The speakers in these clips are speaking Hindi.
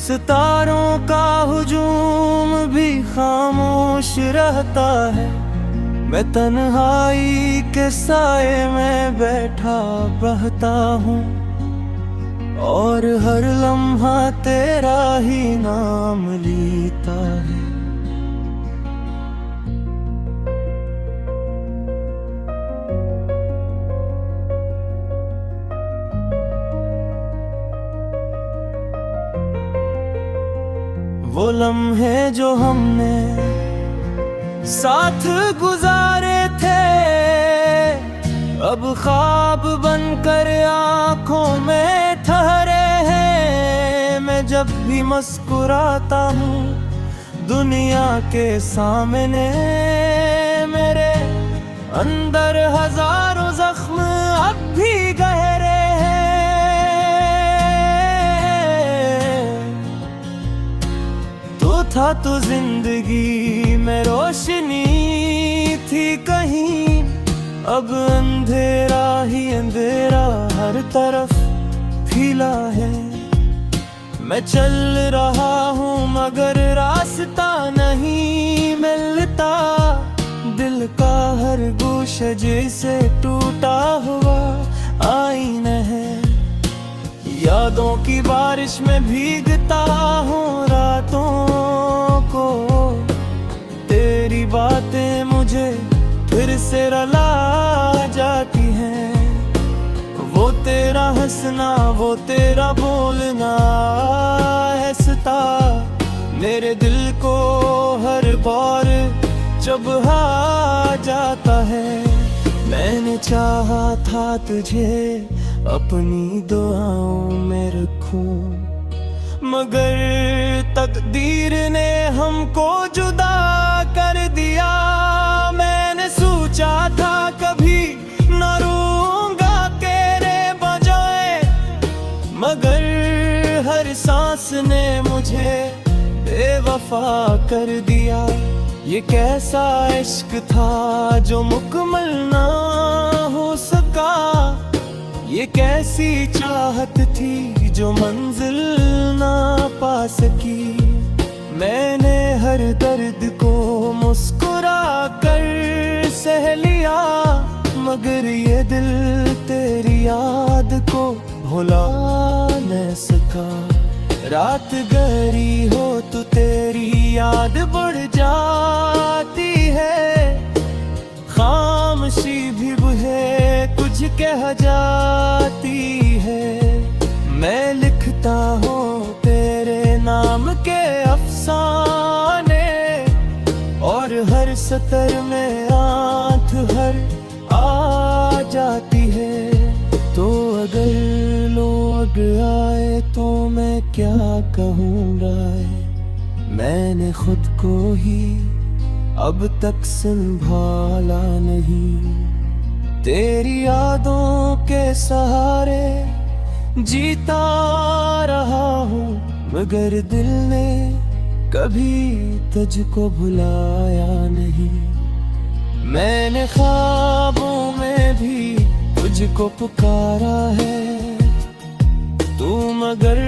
सितारों का हुजूम भी खामोश रहता है। मैं तन्हाई के साए में बैठा बहता हूँ और हर लम्हा तेरा ही नाम लेता है। वो लम्हे जो हमने साथ गुजारे थे अब ख्वाब बनकर आंखों में ठहरे हैं। मैं जब भी मुस्कुराता हूँ दुनिया के सामने, मेरे अंदर हजारों जख्म अब भी गहरे हैं। था तो जिंदगी में रोशनी थी कहीं, अब अंधेरा ही अंधेरा हर तरफ फैला है। मैं चल रहा हूँ मगर रास्ता नहीं मिलता, दिल का हर गोशा जैसे टूटा हुआ आईना है। यादों की बारिश में भीगता हूँ रातों को, तेरी बातें मुझे फिर से रुला जाती हैं। वो तेरा हंसना वो तेरा बोलना हंसता मेरे दिल को हर बार चुभा जाता है। मैंने चाहा था तुझे अपनी दुआओं में रखूं, मगर तकदीर ने हमको जुदा कर दिया। मैंने सोचा था कभी न रूंगा तेरे बजाए, मगर हर सांस ने मुझे बेवफा कर दिया। ये कैसा इश्क था जो मुकम्मल ना हो सका, ये कैसी चाहत थी जो मंजिल ना पा सकी। मैंने हर दर्द को मुस्कुरा कर सह लिया, मगर ये दिल तेरी याद को भुला न सका। रात गहरी हो तो तेरी याद बढ़ जाती है, खामोशी भी बुझे कुछ कह जाती है। मैं लिखता हूँ तेरे नाम के अफसाने और हर सतर में आंख हर आ जाती है। तो अगर लोग आए तो मैं क्या कहूँगा, मैंने खुद को ही अब तक संभाला नहीं। तेरी यादों के सहारे जीता रहा हूँ, मगर दिल ने कभी तुझको भुलाया नहीं। मैंने ख्वाबों में भी तुझको पुकारा है, तू मगर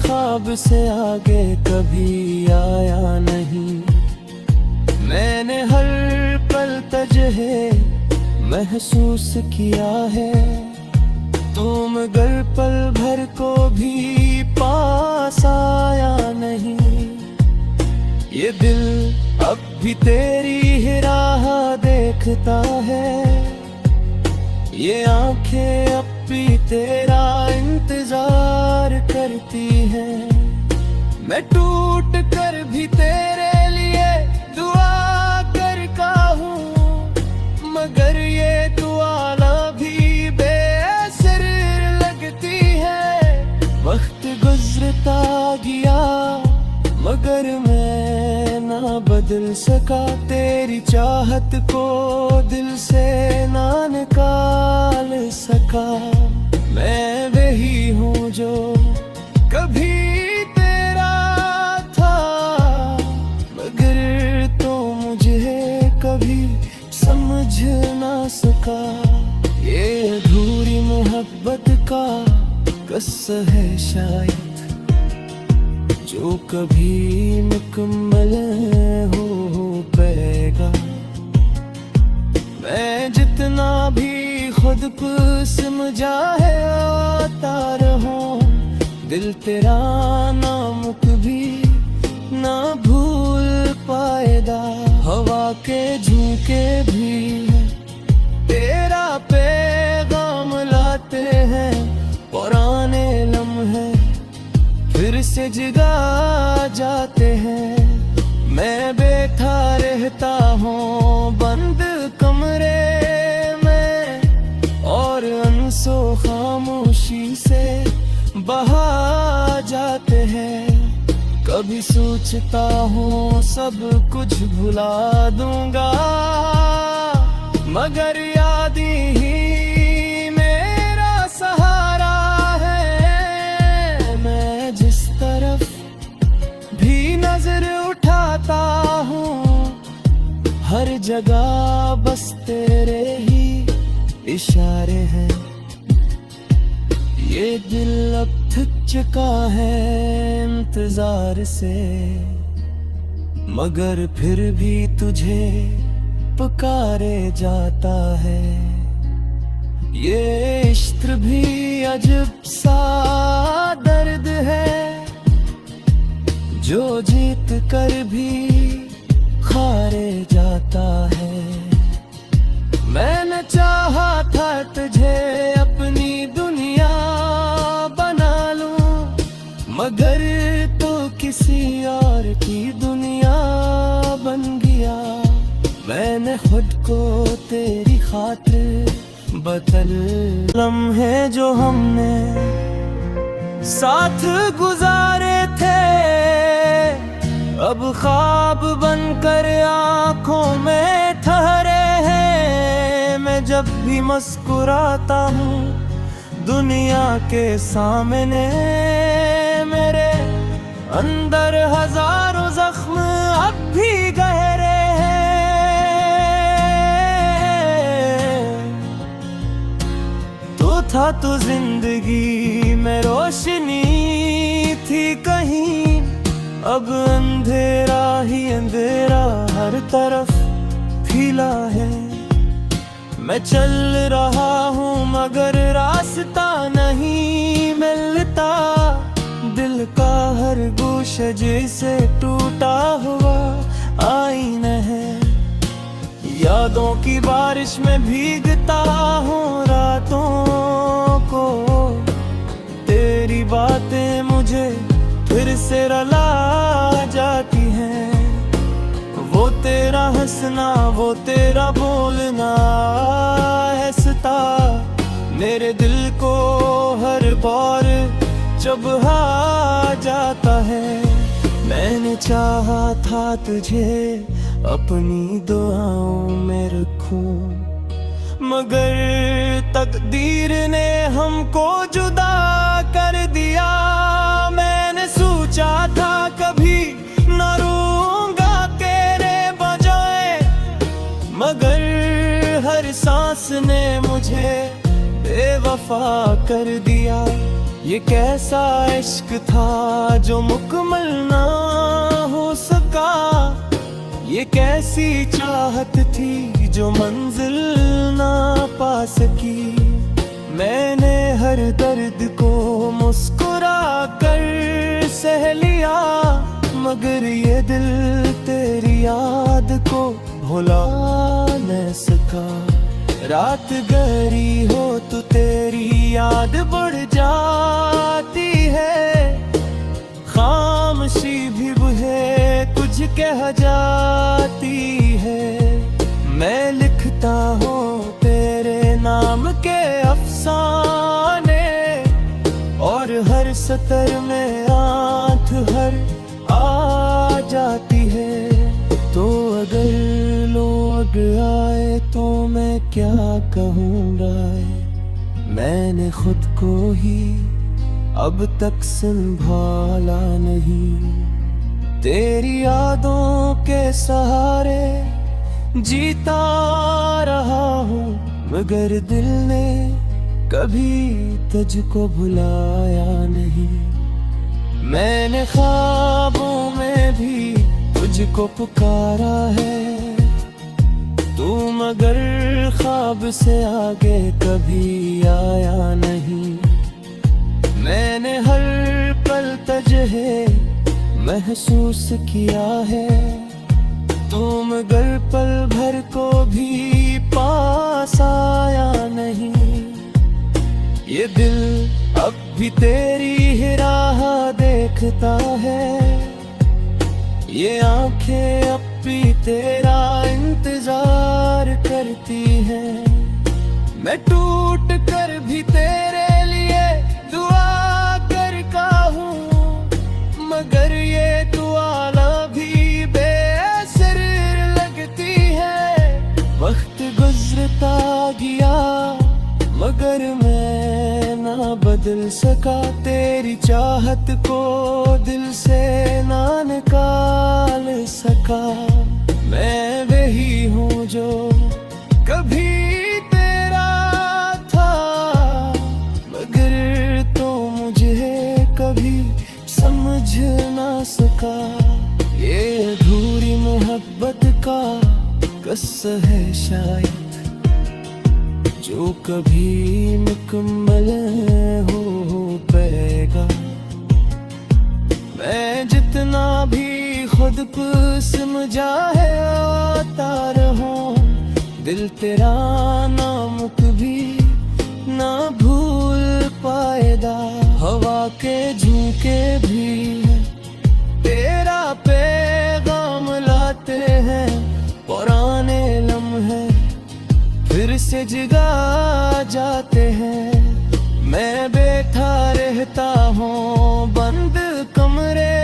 ख्वाब से आगे कभी आया नहीं। मैंने हर पल तुझे महसूस किया है, तू मगर पल भर को भी पास आया नहीं। ये दिल अब भी तेरी ही राह देखता है, ये आंखें अब भी तेरा इंतजार करती हैं। मैं टूट कर भी तेरे लिए दुआ करता हूँ, मगर ये दुआ भी बेअसर लगती है। वक्त गुजरता गया मगर मैं ना बदल सका, तेरी चाहत को दिल से ना निकाल सका। मैं वही हूँ जो कभी तेरा था, मगर तो मुझे कभी समझ ना सका। ये अधूरी मोहब्बत का किस्सा है शायद, जो कभी मुकम्मल हो पाएगा। मैं जितना भी खुद को समझाए आता रहूं, दिल तेरा नाम कभी ना भूल पाएगा। हवा के झोंके भी तेरा पैगाम लाते हैं, पुराने लम्हे फिर से जगा जाते हैं। मैं बैठा रहता हूँ बंद कमरे में, और अंसो खामोशी से बहा जाते हैं। कभी सोचता हूँ सब कुछ भुला दूंगा, मगर याद ही मेरा सहारा है। मैं जिस तरफ भी नजर उठाता हूँ, हर जगह बस तेरे ही इशारे हैं। ये दिल अब थक चुका है इंतजार से, मगर फिर भी तुझे पुकारे जाता है। ये इश्क भी अजब सा दर्द है, जो जीत कर भी हारे जाता है। मैंने चाहा था तुझे अपनी दुनिया बना लूं, मगर तो किसी और की दुनिया बन गया। मैंने खुद को तेरी खातिर बदल, लम्हे जो हमने साथ गुजारे थे अब ख्वाब बनकर आंखों में ठहरे हैं। मैं जब भी मुस्कुराता हूँ दुनिया के सामने, मेरे अंदर हजारों जख्म अब भी गहरे हैं। तो था तो जिंदगी में रोशनी थी कहीं, अब अंधेरा ही अंधेरा हर तरफ फैला है। मैं चल रहा हूँ मगर रास्ता नहीं मिलता, दिल का हर गोशा जैसे टूटा हुआ आईना है। यादों की बारिश में भीगता हूँ रातों को, तेरी बातें मुझे फिर से रुला जाती हैं। वो तेरा हंसना, वो तेरा बोलना हंसता मेरे दिल को हर बार चुभा जाता है। मैंने चाहा था तुझे अपनी दुआओं में रखूं, मगर तकदीर ने हमको जुदा कर दिया। मैंने सोचा था कभी न रोऊंगा तेरे बजाए, मगर हर सांस ने मुझे बेवफा कर दिया। ये कैसा इश्क था जो मुकम्मल ना हो सका, ये कैसी चाहत थी जो मंजिल ना पा सकी। मैंने हर दर्द को मुस्कुरा कर सह लिया, मगर ये दिल तेरी याद को भुला न सका। रात गहरी हो तो तेरी याद बढ़ जाती है, खामोशी भी बुझे कुछ कह जाती है। मैं लिखता हूँ तेरे नाम के अफसाने, और हर सतर में आंख हर आ जाती है। तो अगर लोग आए तो मैं क्या कहूँगा, मैंने खुद को ही अब तक संभाला नहीं। तेरी यादों के सहारे जीता रहा हूँ, मगर दिल ने कभी तुझको भुलाया नहीं। मैंने ख्वाबों में भी तुझको पुकारा है, तू मगर ख्वाब से आगे कभी आया नहीं। मैंने हर पल तुझे महसूस किया है, तू मगर पल भर को भी पास आया नहीं। ये दिल अब भी तेरी ही राह देखता है, ये आंखें अब भी तेरा इंतजार करती हैं। मैं टूट कर भी तेरे लिए दुआ करता हूँ, मगर ये दुआ भी बेअसर लगती है। वक्त गुजरता गया मगर मैं ना बदल सका, तेरी चाहत को दिल से ना निकाल सका। मैं वही हूँ जो कभी तेरा था, मगर तो मुझे कभी समझ ना सका। ये अधूरी मोहब्बत का किस्सा है शायद, जो कभी मुकम्मल हो पाएगा। मैं जितना भी खुद को समझाता रहूं, दिल तेरा नाम कभी ना भूल पाएगा। हवा के झोंके भी तेरा पैगाम लाते हैं, पुराने लम्हे फिर से जगा जाते हैं। मैं बैठा रहता हूँ बंद कमरे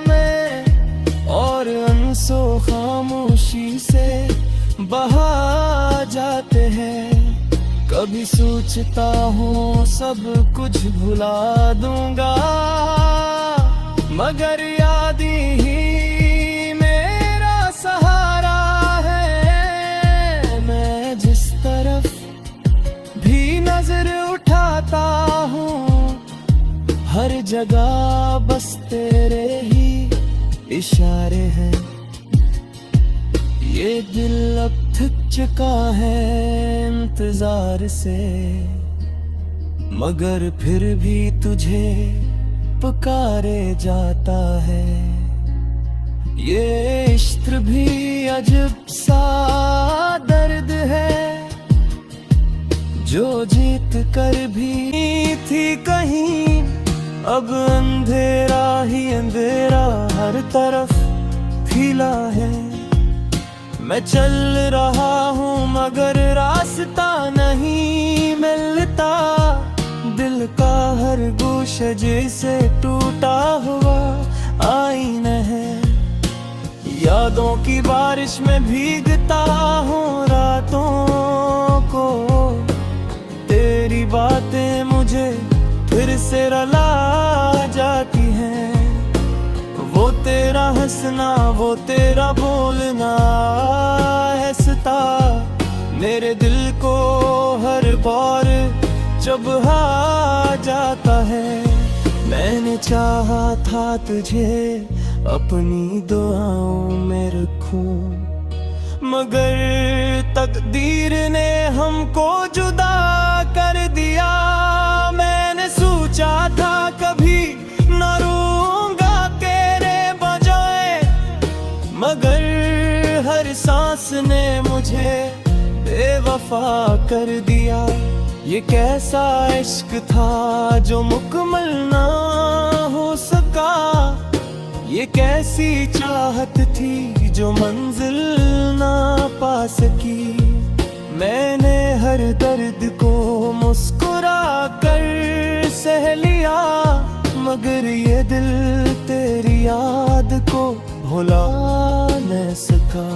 में, और अंसो खामोशी से बहा जाते हैं। कभी सोचता हूँ सब कुछ भुला दूंगा, मगर याद ही मेरा सहारा है। मैं जिस तरफ भी नजर उठाता हूँ, हर जगह बस तेरे ही इशारे हैं। ये दिल अब थक चुका है इंतजार से, मगर फिर भी तुझे पुकारे जाता है। ये इश्क भी अजब सा दर्द है, जो जीत कर भी थी कहीं, अब अंधेरा ही अंधेरा हर तरफ फैला है। मैं चल रहा हूँ मगर रास्ता नहीं मिलता, दिल का हर गोशा जैसे टूटा हुआ आईना है। यादों की बारिश में भीगता हूँ रातों को, तेरी बातें मुझे फिर से रुला जाती हैं। वो तेरा हंसना, वो तेरा बोलना हंसता मेरे दिल को हर बार चुभा जाता है। मैंने चाहा था तुझे अपनी दुआओं में रखूं, मगर तकदीर ने हमको जुदा कर दिया। मैंने सोचा था कभी न रोऊंगा तेरे बजाए, मगर हर सांस ने मुझे बेवफा कर दिया। ये कैसा इश्क था जो मुकम्मल ना हो सका, ये कैसी चाहत थी जो मंजिल ना पा सकी। मैंने हर दर्द को मुस्कुरा कर सह लिया, मगर ये दिल तेरी याद को भुला न सका।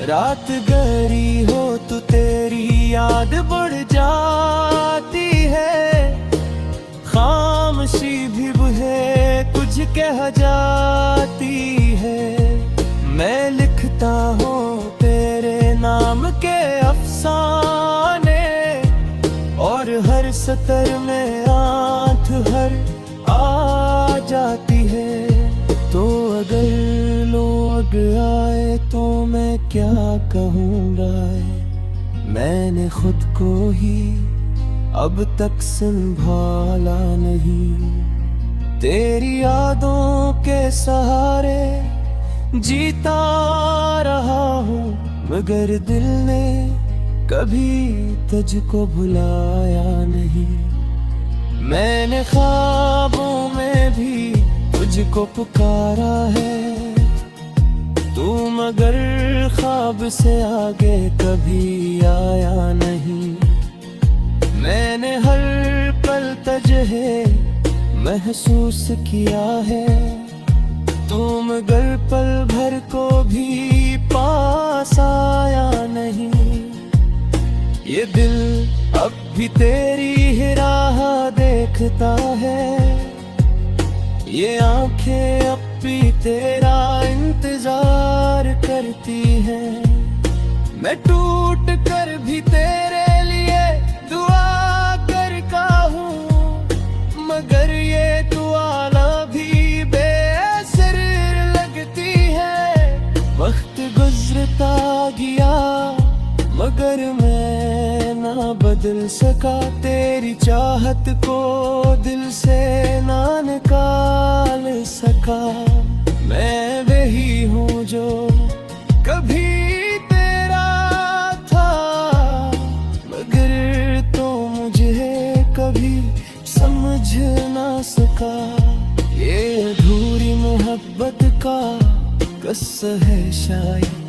रात गहरी हो तो तेरी याद बढ़ जाती है, खामोशी भी बुहे कुछ कह जाती है। मैं लिखता हूँ तेरे नाम के अफसाने, और हर सतर में आंख हर आ जाती है। तो अगर लोग आए तो मैं क्या कहूँगा, मैंने खुद को ही अब तक संभाला नहीं। तेरी यादों के सहारे जीता रहा हूँ, मगर दिल ने कभी तुझको भुलाया नहीं। मैंने ख्वाबों में भी तुझको पुकारा है, तू मगर ख्वाब से आगे कभी आया नहीं। मैंने हर पल तुझे महसूस किया है, तू मगर पल भर को भी पास आया नहीं। ये दिल अब भी तेरी ही राह देखता है, ये आंखें अब भी तेरा इंतजार करती हैं। मैं टूट कर भी तेरे लिए दुआ करता हूँ, मगर ये दुआ भी बेअसर लगती है। वक्त गुजरता गया मगर मैं ना बदल सका, तेरी चाहत को दिल से ना निकाल सका। मैं वही हूँ जो कभी तेरा था, मगर तो मुझे कभी समझ ना सका। ये अधूरी मोहब्बत का किस्सा है शायद,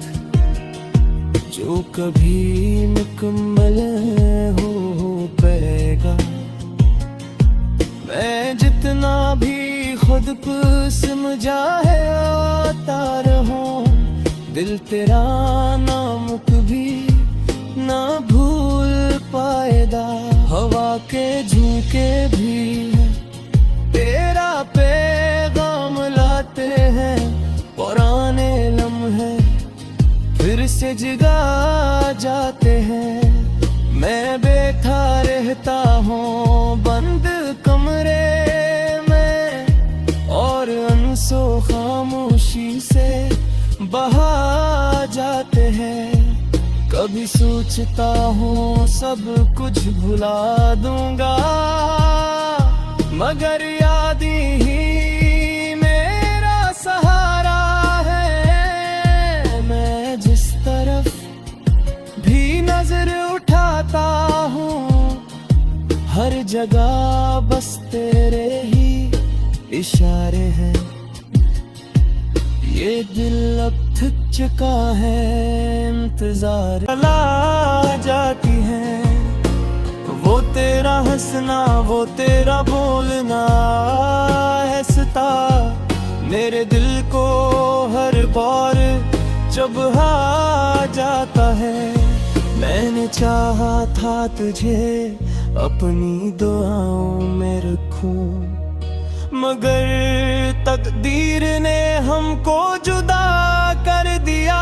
जो कभी मुकम्मल हो पाएगा। मैं जितना भी खुद को समझाता रहूं, दिल तेरा नाम कभी ना भूल पाएगा। हवा के झोंके भी तेरा पैगाम लाते हैं, पुराने लम्हे फिर से जगा जाते हैं। मैं बैठा रहता हूँ बंद कमरे में, और अंसो खामोशी से बहा जाते हैं। कभी सोचता हूँ सब कुछ भुला दूंगा, मगर याद ही मेरा सहारा है। मैं जिस तरफ भी नजर उठाता हूँ, हर जगह बस तेरे ही इशारे हैं। ये दिल अब थक चुका है, इंतजार चला जाती है। वो तेरा हंसना, वो तेरा बोलना हंसता मेरे दिल को हर बार जब आ जाता है। मैंने चाहा था तुझे अपनी दुआओं में रखूं, मगर तकदीर ने हमको जुदा कर दिया।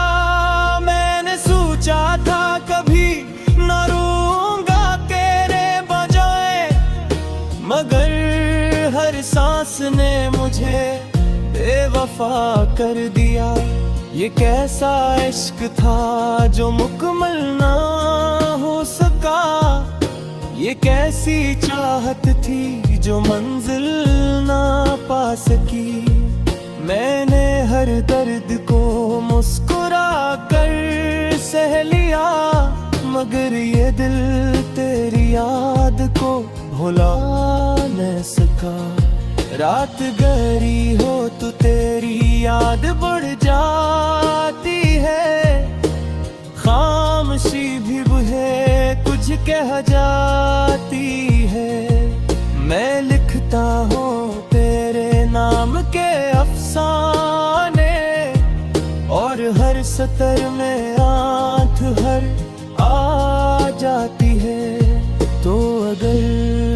मैंने सोचा था कभी न रूंगा तेरे बजाए, मगर हर सांस ने मुझे बेवफा कर दिया। ये कैसा इश्क था जो मुकम्मल ना हो सका, ये कैसी चाहत थी जो मंजिल ना पा सकी। मैंने हर दर्द को मुस्कुरा कर सह लिया, मगर ये दिल तेरी याद को भुला न सका। रात गहरी हो तो तेरी याद बढ़ जाती है, खामोशी भी बुझे कुछ कह जाती है। मैं लिखता हूँ तेरे नाम के अफसाने, और हर सतर में आंख हर आ जाती है। तो अगर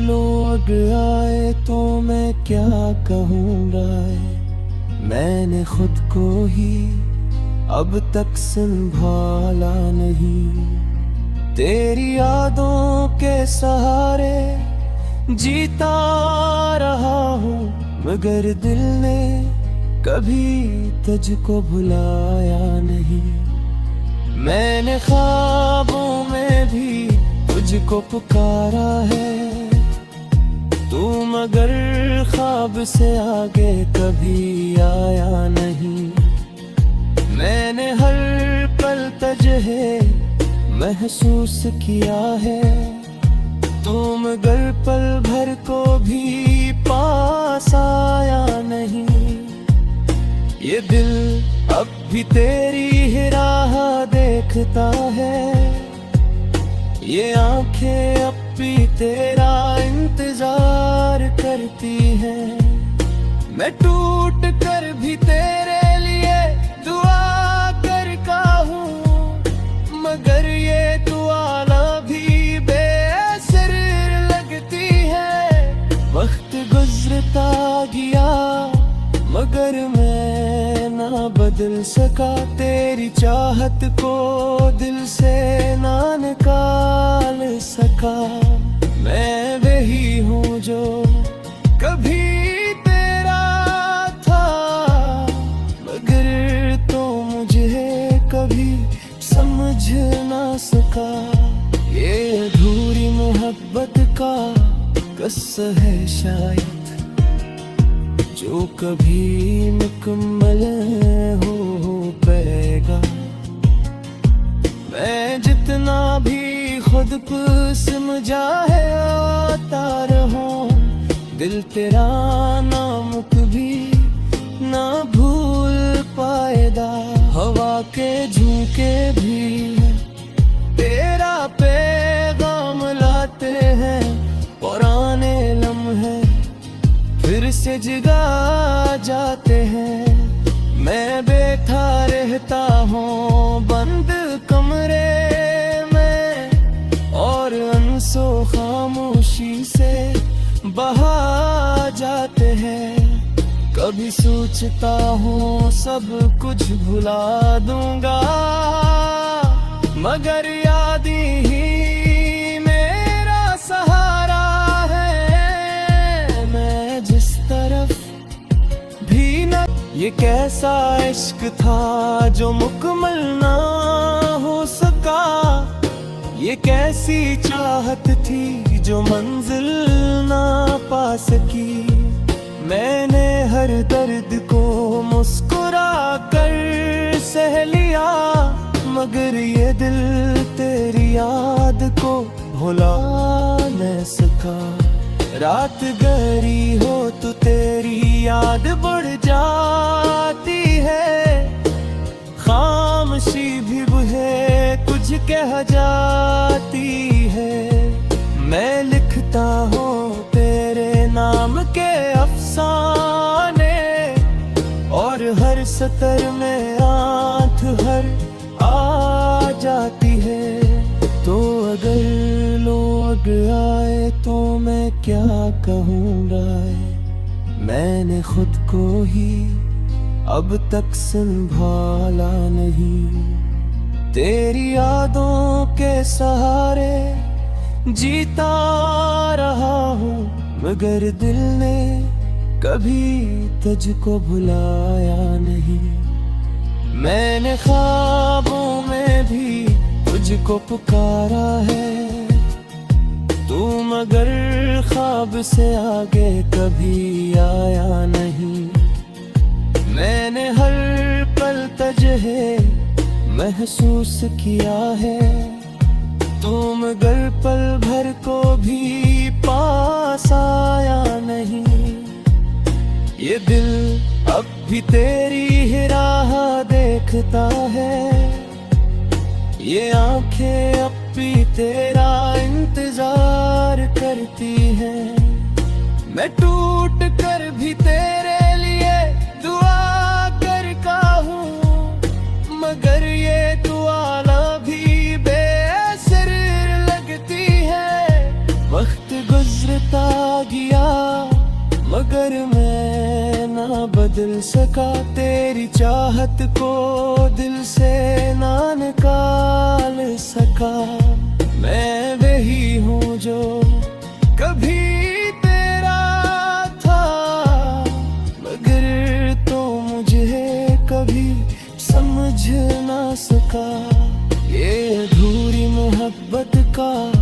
लोग आए तो मैं क्या कहूँगा, मैंने खुद को ही अब तक संभाला नहीं। तेरी यादों के सहारे जीता रहा हूँ, मगर दिल ने कभी तुझको भुलाया नहीं। मैंने ख्वाबों में भी तुझको पुकारा है, तू मगर ख्वाब से आगे कभी आया नहीं। मैंने हर पल तुझे महसूस किया है, तू मगर पल भर को भी पास आया नहीं। ये दिल अब भी तेरी ही राह देखता है, ये आंखें अब भी तेरा इंतजार करती हैं। मैं टूट कर भी तेरे लिए दुआ करता हूँ, मगर ये दुआ ना भी बेअसर लगती है। वक्त गुजरता गया मगर मैं ना बदल सका, तेरी चाहत को दिल से ना निकाल सका। मैं वही हूँ जो कभी तेरा था, मगर तो मुझे कभी समझ ना सका। ये अधूरी मोहब्बत का किस्सा है शायद, जो कभी मुकम्मल हो पाएगा। मैं जितना भी खुद को समझाए आता रहूं, दिल तेरा नाम कभी ना भूल पाएगा। हवा के झोंके भी तेरा पैगाम लाते हैं, पुराने लम्हे फिर से जगा जाते हैं। मैं बैठा रहता हूँ बंद कमरे में, और अंसो खामोशी से बहा जाते हैं। कभी सोचता हूँ सब कुछ भुला दूंगा, मगर याद ही मेरा सहारा है। मैं जिस तरफ भी न, ये कैसा इश्क था जो मुकम्मल ना हो सका। ये कैसी चाहत थी जो मंजिल ना पा सकी। मैंने हर दर्द को मुस्कुरा कर सह लिया, मगर ये दिल तेरी याद को भुला न सका। रात गहरी हो तो तेरी याद बढ़ जाती है, खामोशी भी बुझे कुछ कह जाती है। मैं लिखता हूँ तेरे नाम के अफसाने, और हर सतर में आंख हर आ जाती है। तो अगर लोग आए तो मैं क्या कहूँगा, मैंने खुद को ही अब तक संभाला नहीं। तेरी यादों के सहारे जीता रहा हूँ, मगर दिल ने कभी तुझको भुलाया नहीं। मैंने ख्वाबों में भी तुझको पुकारा है, तू मगर ख्वाब से आगे कभी आया नहीं। मैंने हर पल तुझे महसूस किया है, तू मगर पल भर को भी पास आया नहीं। ये दिल अब भी तेरी ही राह देखता है, ये आंखें अब भी तेरा इंतजार करती हैं। मैं टूट कर भी तेरे लिए दुआ करता हूँ, मगर ये दुआ ना भी बेअसर लगती है। वक्त गुजरता गया मगर मैं ना बदल सका, तेरी चाहत को दिल से ना निकाल सका। मैं वही हूँ जो कभी तेरा था, ना सका ये अधूरी मोहब्बत का